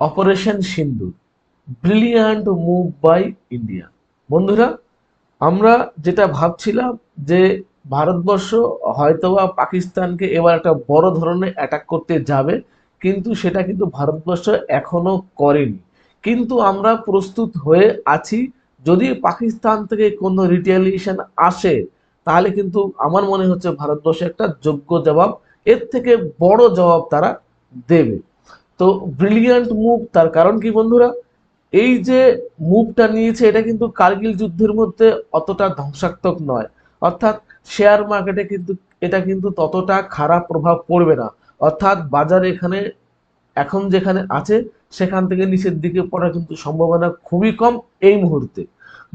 Operation Sindoor, brilliant move by India. বন্ধুরা, আমরা যেটা ভাবছিলাম যে ভারতবর্ষ হয়তোবা পাকিস্তানকে এবার একটা বড় ধরনের অ্যাটাক করতে যাবে, কিন্তু সেটা কিন্তু ভারতবর্ষ এখনো করেনি। কিন্তু আমরা প্রস্তুত হয়ে আছি। যদি পাকিস্তান থেকে কোনো রিটেলিয়েশন আসে, তাহলে কিন্তু আমার মনে হচ্ছে ভারতবর্ষ একটা যোগ্য জবাব, এর থেকে বড় জবাব তারা দেবে। তো ব্রিলিয়ান্ট মুভ, তার কারণ কি বন্ধুরা? এই যে মুভটা নিয়েছে, এটা কিন্তু কার্গিল যুদ্ধের মধ্যে অতটা ধ্বংসাত্মক নয়। অর্থাৎ শেয়ার মার্কেটে কিন্তু এটা কিন্তু ততটা খারাপ প্রভাব পড়বে না। অর্থাৎ বাজার এখানে এখন যেখানে আছে সেখান থেকে নিচের দিকে পড়ার কিন্তু সম্ভাবনা খুবই কম এই মুহূর্তে।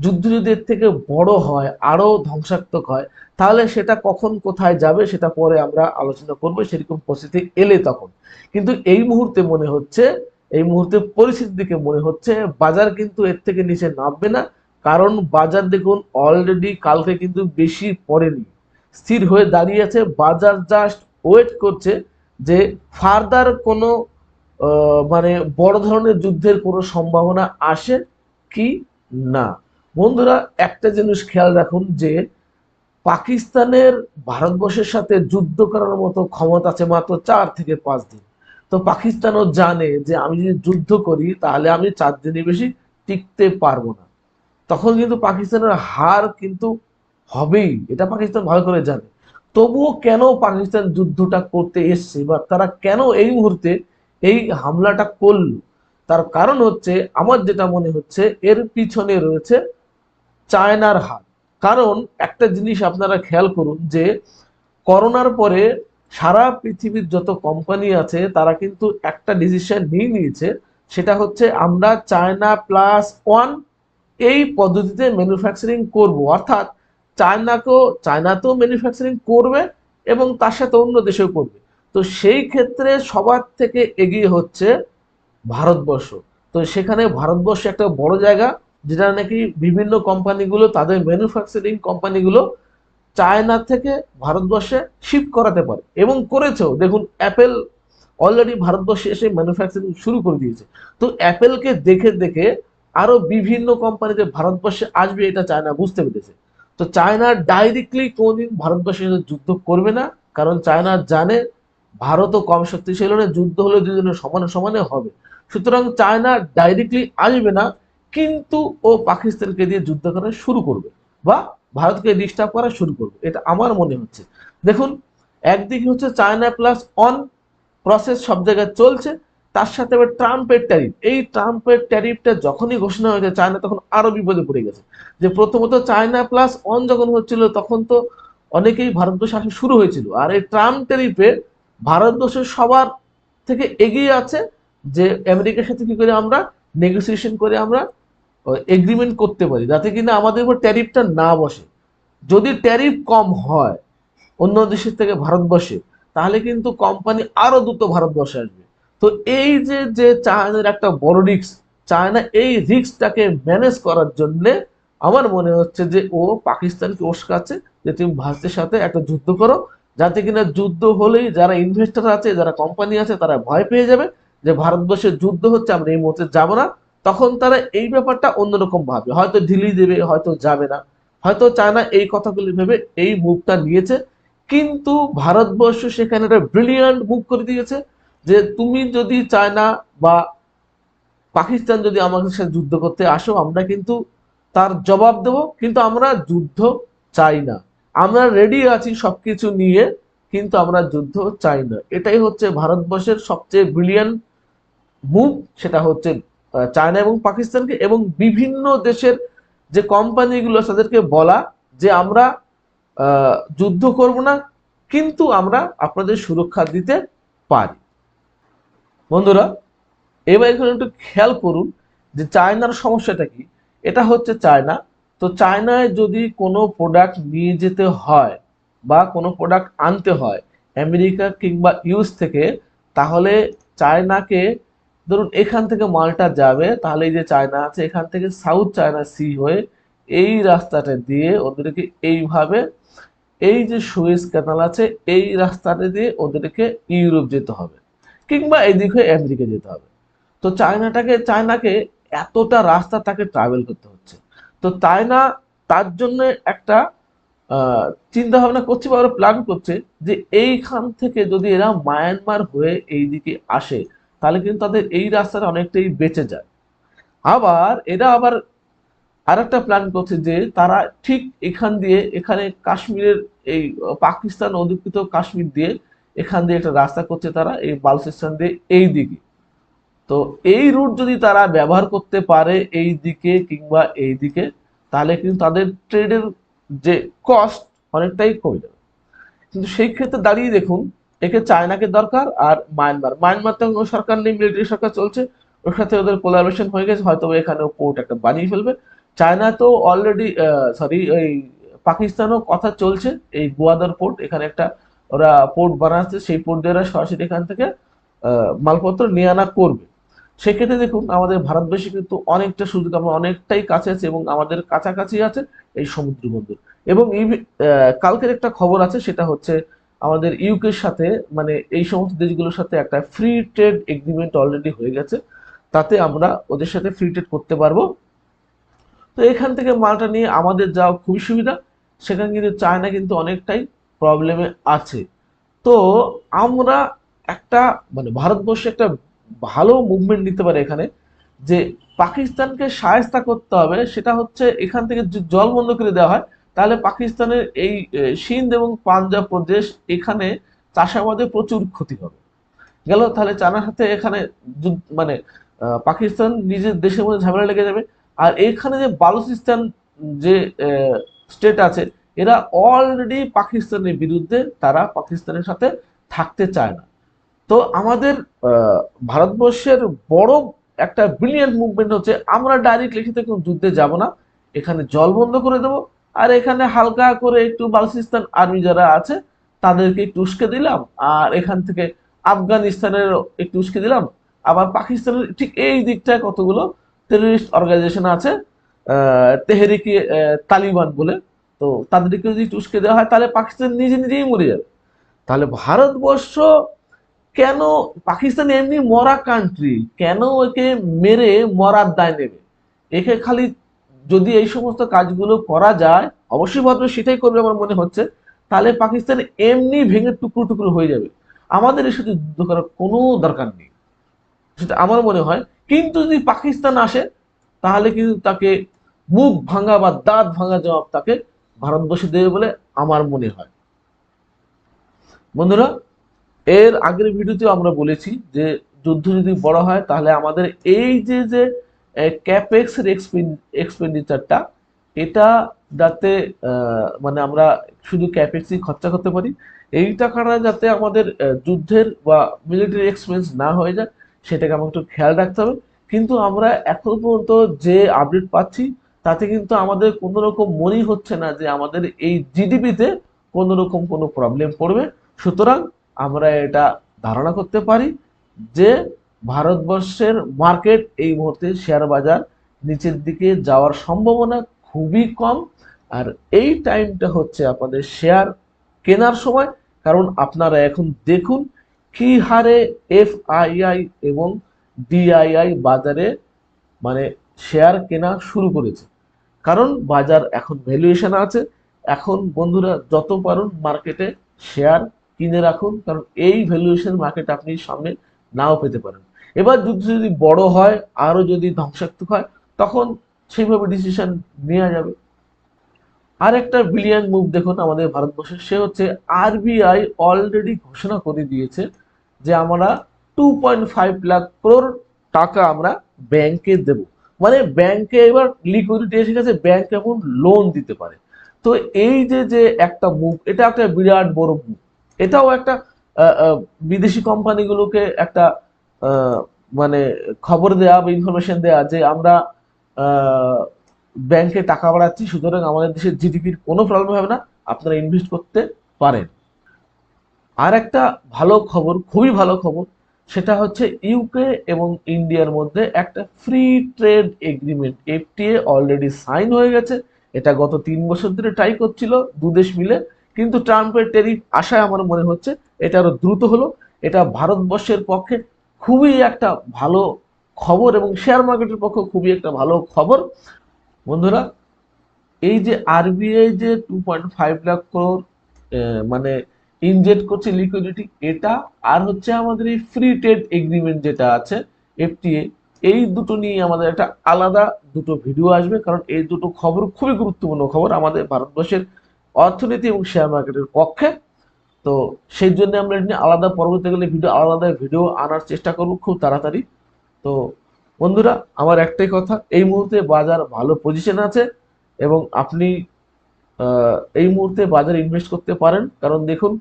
যুদ্ধ যদি এর থেকে বড় হয়, আরো ধ্বংসাত্মক হয়, তাহলে সেটা কখন কোথায় যাবে সেটা পরে আমরা আলোচনা করবো, সেরকম পরিস্থিতি এলে তখন। কিন্তু এই মুহূর্তে মনে হচ্ছে, এই মুহূর্তে পরিস্থিতির দিকে মনে হচ্ছে বাজার কিন্তু এর থেকে নিচে নামবে না। কারণ বাজার দেখুন অলরেডি কালকে কিন্তু বেশি পড়েনি, স্থির হয়ে দাঁড়িয়ে আছে। বাজার জাস্ট ওয়েট করছে যে ফার্দার কোনো মানে বড় ধরনের যুদ্ধের কোনো সম্ভাবনা আসে কি না। বন্ধুরা, একটা জিনিস খেয়াল রাখুন যে পাকিস্তানের ভারতবর্ষের সাথে যুদ্ধ করার মতো ক্ষমতা আছে মাত্র 4 থেকে 5 দিন। তো পাকিস্তানও জানে যে আমি যদি যুদ্ধ করি তাহলে আমি 4 দিনের বেশি টিকতে পারবো না। তখন কিন্তু পাকিস্তানের হার কিন্তু হবেই, এটা পাকিস্তান ভালো করে জানে। তবুও কেন পাকিস্তান যুদ্ধটা করতে এসছে বা তারা কেন এই মুহূর্তে এই হামলাটা করলো, তার কারণ হচ্ছে আমার যেটা মনে হচ্ছে এর পিছনে রয়েছে চায়নার হাত। কারণ একটা জিনিস আপনারা খেয়াল করুন যে করোনার পরে সারা পৃথিবীর যত কোম্পানি আছে তারা কিন্তু একটা ডিসিশন নিয়ে নিয়েছে, সেটা হচ্ছে আমরা চায়না প্লাস ওয়ান এই পদ্ধতিতে ম্যানুফ্যাকচারিং করব। অর্থাৎ চায়নাতেও ম্যানুফ্যাকচারিং করবে এবং তার সাথে অন্য দেশেও করবে। তো সেই ক্ষেত্রে সবার থেকে এগিয়ে হচ্ছে ভারতবর্ষ। তো সেখানে ভারতবর্ষ একটা বড় জায়গা, যেটা নাকি বিভিন্ন কোম্পানিগুলো তাদের ম্যানুফ্যাকচারিং কোম্পানিগুলো চায়না থেকে ভারতবর্ষে শিফট করাতে পারে এবং করেছেও। দেখুন অ্যাপেল অলরেডি ভারতবর্ষে এসে ম্যানুফ্যাকচারিং শুরু করে দিয়েছে। তো অ্যাপেলকে দেখে দেখে আরো বিভিন্ন কোম্পানিতে ভারতবর্ষে আসবে, এটা চায়না বুঝতে পেরেছে। তো চায়না ডাইরেক্টলি কোনদিন ভারতবর্ষের সাথে যুদ্ধ করবে না, কারণ চায়না জানে ভারতও কম শক্তিশালী নয়, যুদ্ধ হলে দুজনের সমানে সমানে হবে। সুতরাং চায়না ডাইরেক্টলি আসবে না, কিন্তু ও পাকিস্তানকে দিয়ে যুদ্ধ করা শুরু করবে বা ভারতকে ডিস্টার্ব করা শুরু করবে, এটা আমার মনে হচ্ছে। দেখুন, একদিকে হচ্ছে চায়না প্লাস অন প্রসেস সব জায়গায় চলছে, তার সাথে আবার ট্রাম্পের ট্যারিফ। এই ট্রাম্পের ট্যারিফটা যখনই ঘোষণা হয়েছে চায়না তখন আরো বিপদে পড়ে গেছে। যে প্রথমত চায়না প্লাস অন যখন হচ্ছিল তখন তো অনেকেই ভারতবর্ষে আসা শুরু হয়েছিল, আর এই ট্রাম্প ট্যারিফে ভারতবর্ষের সবার থেকে এগিয়ে আছে যে আমেরিকার সাথে কি করে আমরা নেগোসিয়েশন করে আমরা এগ্রিমেন্ট করতে পারি যাতে কিনা আমাদের উপর ট্যারিফটা না বসে। যদি ট্যারিফ কম হয় অন্য দেশের থেকে ভারতবর্ষে, তাহলে কিন্তু কোম্পানি আরো দ্রুত ভারতবর্ষে আসবে। তো এই যে যে চায়নার একটা বড় রিস্ক, চায়না এই রিস্কটাকে ম্যানেজ করার জন্য আমার মনে হচ্ছে যে ও পাকিস্তানকে উস্কাচ্ছে যে তুমি ভারতের সাথে একটা যুদ্ধ করো, যাতে কিনা যুদ্ধ হলেই যারা ইনভেস্টর আছে, যারা কোম্পানি আছে, তারা ভয় পেয়ে যাবে যে ভারতবর্ষের যুদ্ধ হচ্ছে, আমরা এই মুহূর্তে যাবো না। তখন তারা এই ব্যাপারটা অন্যরকম ভাবে, হয়তো ঢিলি দেবে, হয়তো যাবে না। হয়তো চায়না এই কথাগুলি ভেবে এই মুভটা নিয়েছে। কিন্তু ভারতবর্ষ সেখানে একটা ব্রিলিয়ান্ট মুভ করে দিয়েছে যে তুমি যদি চায়না বা পাকিস্তান যদি আমাদের সাথে যুদ্ধ করতে আসো, আমরা কিন্তু তার জবাব দেব, কিন্তু আমরা যুদ্ধ চাই না। আমরা রেডি আছি সবকিছু নিয়ে, কিন্তু আমরা যুদ্ধ চাই না। এটাই হচ্ছে ভারতবর্ষের সবচেয়ে ব্রিলিয়ান্ট মুভ। সেটা হচ্ছে চায়না এবং পাকিস্তানকে এবং বিভিন্ন দেশের যে কোম্পানিগুলো তাদেরকে বলা যে আমরা যুদ্ধ করব না, কিন্তু আমরা আপনাদের সুরক্ষা দিতে পারি। বন্ধুরা, এবার এখানে একটু খেয়াল করুন যে চায়নার সমস্যাটা কি। এটা হচ্ছে চায়না, তো চায়নায় যদি কোনো প্রোডাক্ট নিয়ে যেতে হয় বা কোনো প্রোডাক্ট আনতে হয় আমেরিকা কিংবা ইউএস থেকে, তাহলে চায়নাকে, ধরুন এখান থেকে মালটা যাবে, তাহলে এই যে চায়না আছে এখান থেকে সাউথ চায়না সি হয়ে এই রাস্তাটা দিয়ে ওদেরকে এইভাবে, এই যে সুয়েজ ক্যানাল আছে এই রাস্তাটা দিয়ে ওদেরকে ইউরোপ যেতে হবে কিংবা এদিকে আমেরিকা যেতে হবে। তো চায়নাকে এতটা রাস্তা তাকে ট্রাভেল করতে হচ্ছে। তো চায়না তার জন্য একটা চিন্তা ভাবনা করছে বা ওরা প্ল্যান করছে যে এইখান থেকে যদি এরা মায়ানমার হয়ে এইদিকে আসে, তাহলে কিন্তু তাদের এই রাস্তাটা অনেকটাই বেঁচে যায়। এরা আবার আরেকটা প্ল্যান করছে যে তারা ঠিক এখান দিয়ে এখানে কাশ্মীরের এই পাকিস্তান অধিকৃত কাশ্মীর দিয়ে এখান দিয়ে একটা রাস্তা করছে তারা এই বালুচিস্তান দিয়ে এই দিকে। তো এই রুট যদি তারা ব্যবহার করতে পারে এই দিকে কিংবা এই দিকে, তাহলে কিন্তু তাদের ট্রেডের যে কস্ট অনেকটাই কমে যাবে। কিন্তু সেই ক্ষেত্রে দাঁড়িয়ে দেখুন, একে চায়নাকে দরকার আর মায়ানমার তো কোনো সরকার নেই, মিলিটারি সরকার চলছে, ওর সাথে ওদের কোলাবোরেশন হয়ে গেছে, হয়তো এখানেও পোর্ট একটা বানিয়ে ফেলবে। চায়না তো অলরেডি, সরি, এই পাকিস্তানও কথা চলছে এই গোয়াদার পোর্ট, এখানে একটা ওরা পোর্ট বানাচ্ছে, সেই পোর্ট দিয়ে ওরা সরাসরি এখান থেকে মালপত্র নিয়ে আনা করবে। সেক্ষেত্রে দেখুন আমাদের ভারতবর্ষে কিন্তু অনেকটা সুযোগ, আমরা অনেকটাই কাছে আছে এবং আমাদের কাছাকাছি আছে এই সমুদ্র বন্দর। এবং কালকের একটা খবর আছে, সেটা হচ্ছে আমাদের ইউকের সাথে, মানে এই সমস্ত দেশগুলোর সাথে একটা ফ্রি ট্রেড এগ্রিমেন্ট অলরেডি হয়ে গেছে, তাতে আমরা ওদের সাথে ফ্রি ট্রেড করতে পারবো। তো এখান থেকে মালটা নিয়ে আমাদের যাওয়া খুবই সুবিধা। সেখানে কিন্তু চায়না কিন্তু অনেকটাই প্রবলেমে আছে। তো আমরা একটা, মানে ভারতবর্ষে একটা ভালো মুভমেন্ট নিতে পারে এখানে, যে পাকিস্তানকে শায়েস্তা করতে হবে। সেটা হচ্ছে এখান থেকে জল বন্ধ করে দেওয়া হয়, তাহলে পাকিস্তানের এই সিন্ধ এবং পাঞ্জাব প্রদেশ, এখানে চাষাবাদে প্রচুর ক্ষতি হবে। গেল, তাহলে চায়নার সাথে এখানে মানে পাকিস্তান নিজের দেশের মধ্যে ঝামেলা লেগে যাবে। আর এখানে যে বালুচিস্তান যে স্টেট আছে, এরা অলরেডি পাকিস্তানের বিরুদ্ধে, তারা পাকিস্তানের সাথে থাকতে চায় না। তো আমাদের ভারতবর্ষের বড় একটা ব্রিলিয়ান্ট মুভমেন্ট হচ্ছে, আমরা ডাইরেক্ট লিখিত কোনো যুদ্ধে যাব না, এখানে জল বন্ধ করে দেব। আর এখানে হালকা করে একটু বালুচিস্তান আর্মি যারা আছে তাদেরকে একটু উস্কে দিলাম, আর এখান থেকে আফগানিস্তানের একটু উস্কে দিলাম। আবার পাকিস্তানের ঠিক এই দিকটায় কতগুলো টেররিস্ট অর্গানাইজেশন আছে, তেহরিকি তালিবান বলে, তো তাদেরকে যদি একটু উস্কে দেওয়া হয়, তাহলে পাকিস্তান নিজে নিজেই মরে যাবে। তাহলে ভারতবর্ষ কেন, পাকিস্তান এমনি মরা কান্ট্রি, কেন একে মেরে মরার দায় নেবে? একে খালি যদি এই সমস্ত কাজগুলো করা যায়, অবশ্যই ভদ্র সেটাই করবে আমার মনে হচ্ছে, তাহলে পাকিস্তান এমনি ভেঙে টুকরো টুকরো হয়ে যাবে। আমাদের এর সাথে যুদ্ধ করার কোনো দরকার নেই, সেটা আমার মনে হয়। কিন্তু যদি পাকিস্তান আসে, তাহলে কিন্তু তাকে মুখ ভাঙা বা দাঁত ভাঙা জবাব তাকে ভারতবর্ষে দেবে বলে আমার মনে হয়। বন্ধুরা, এর আগের ভিডিওতেও আমরা বলেছি যে যুদ্ধ যদি বড় হয়, তাহলে আমাদের এই যে যে ক্যাপেক্স এর এক্সপেন্ডিচারটা, এটা যাতে মানে আমরা শুধু ক্যাপেক্সই খরচা করতে পারি, এই টাকাটা যাতে আমাদের যুদ্ধের বা মিলিটারি এক্সপেন্স না হয়ে যায়, সেটাকে আমাকে একটু খেয়াল রাখতে হবে। কিন্তু আমরা এখন পর্যন্ত যে আপডেট পাচ্ছি, তাতে কিন্তু আমাদের কোনো রকম মনেই হচ্ছে না যে আমাদের এই জিডিপিতে কোনো রকম কোনো প্রবলেম পড়বে। সুতরাং আমরা এটা ধারণা করতে পারি যে ভারতবর্ষের মার্কেট এই মুহূর্তে, শেয়ার বাজার নিচের দিকে যাওয়ার সম্ভাবনা খুবই কম। আর এই টাইমটা হচ্ছে আপনাদের শেয়ার কেনার সময়, কারণ আপনারা এখন দেখুন কি হারে এফআইআই এবং ডিআইআই বাজারে, মানে শেয়ার কেনা শুরু করেছে। কারণ বাজার এখন ভ্যালুয়েশন আছে। এখন বন্ধুরা যত পারুন মার্কেটে শেয়ার কিনে রাখুন, কারণ এই ভ্যালুয়েশন মার্কেট আপনি সামনে নাও পেতে পারেন। এবার যুদ্ধ যদি বড় হয়, আরো যদি ধ্বংসাত্মক হয়, তখন সেইভাবে ডিসিশন নেওয়া যাবে। আর একটা বিলিয়ন মুভ দেখুন আমাদের ভারতবর্ষের, সে হচ্ছে আরবিআই অলরেডি ঘোষণা করে দিয়েছে যে আমরা 2.5 লাখ crore টাকা আমরা ব্যাংকে দেব। মানে ব্যাংকে এবার লিকুইডিটি এসে গেছে, ব্যাংক এখন লোন দিতে পারে। তো এই যে যে একটা মুভ, এটা একটা বিরাট বড় মুভ। এটাও একটা বিদেশি কোম্পানিগুলোকে একটা আহ, মানে খবর দেওয়া বা ইনফরমেশন দেওয়া যে আমরা ব্যাংকে টাকা বাড়াচ্ছি, সুতরাং আমাদের দেশের জিডিপির কোনো প্রবলেম হবে না, আপনারা ইনভেস্ট করতে পারেন। আর একটা ভালো খবর, খুবই ভালো খবর, সেটা হচ্ছে ইউকে এবং ইন্ডিয়ার মধ্যে একটা free trade agreement FTA already sign হয়ে গেছে। এটা গত 3 বছর ধরে ট্রাই করছিল দুদেশ মিলে, কিন্তু ট্রাম্পের ট্যারিফ আশায় আমার মনে হচ্ছে এটা আরো দ্রুত হলো। এটা ভারতবর্ষের পক্ষে খুবই একটা ভালো খবর এবং শেয়ার মার্কেটের পক্ষে খুবই একটা ভালো খবর। বন্ধুরা, এই যে আরবিআই যে 2.5 লাখ করোড় মানে ইনজেক্ট করছে লিকুইডিটি, এটা আর হচ্ছে আমাদের এই ফ্রি ট্রেড এগ্রিমেন্ট যেটা আছে এফটিএ, এই দুটো নিয়ে আমাদের একটা আলাদা দুটো ভিডিও আসবে, কারণ এই দুটো খবর খুবই গুরুত্বপূর্ণ খবর আমাদের ভারতবর্ষের অর্থনীতি এবং শেয়ার মার্কেটের পক্ষে। তো সেই জন্য আমরা এটা নিয়ে আলাদা পরবর্তীকালে ভিডিও আলাদা ভিডিও আনার চেষ্টা করব খুব তাড়াতাড়ি। তো বন্ধুরা, আমার একটাই কথা, এই মুহূর্তে বাজার ভালো পজিশন আছে এবং আপনি এই মুহূর্তে বাজারে ইনভেস্ট করতে পারেন, কারণ দেখুন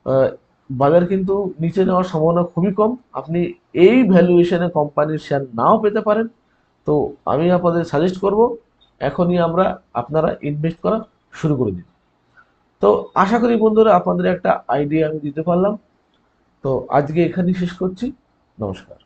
আহ, বাজার কিন্তু নিচে যাওয়ার সম্ভাবনা খুবই কম। আপনি এই ভ্যালুয়েশনে কোম্পানির শেয়ার নাও পেতে পারেন। তো আমি আপনাদের সাজেস্ট করব এখনই আপনারা ইনভেস্ট করা শুরু করে দিন। তো আশা করি বন্ধুরা আপনাদের একটা আইডিয়া আমি দিতে পারলাম। তো আজকে এখানেই শেষ করছি। নমস্কার।